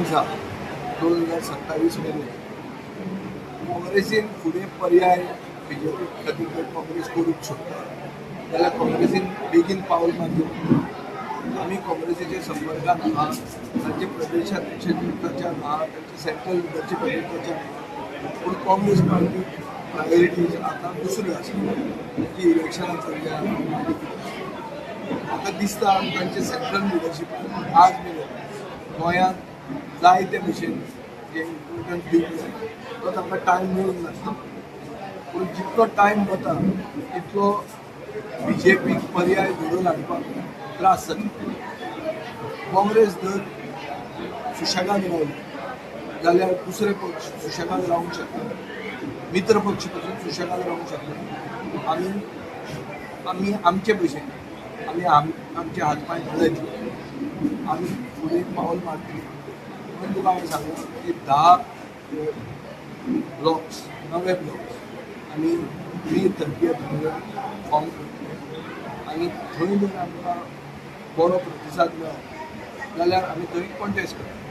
टायम्सा 2027 मेरेन काँग्रेसीन फुडें पर्याय बीजेपी खातीर जर काँग्रेस करूंक सोदता जाल्यार काँग्रेसीन बेगीन पावल मारचें आमी काँग्रेसीच्या संपर्कांत आहात तांचे प्रदेशाध्यक्ष ताच्या आहात तांचे सेंट्रल लिडरशीप ताच्या पूण काँग्रेस पार्टी प्रायोरिटीज आतां दुसऱ्यो आसा तांची इलेक्शनां चल्ल्या म्हाका दिसता तांचे सेंट्रल लिडरशिपान आज मेरेन गोंयांत जायते भशेन जे इम्पोर्टंट दिवंक जाय तो तांकां टायम मेळूंक नासता पूण जितको टायम वता तितलो बीजेपीक पर्याय घडोवन हाडपाक त्रास जाता काँग्रेस जर सुशेगाद रावली जाल्यार दुसरे पक्ष सुशेगाद रावंक शकता मित्र पक्ष पासून सुशेगाद रावंक शकता आमी आमचे भशेन आमचे हातपाय धरले आमी फुडें पावल मारतली म्हणून तुका हांवें सांगलां की 10 ब्लॉक्स नवे ब्लॉक्स आमी मे 30 फॉर्म करतले आनी थंय जर आमकां बरो प्रतिसाद मेळ्ळो जाल्यार आमी थंय कॉन्टेस्ट करतले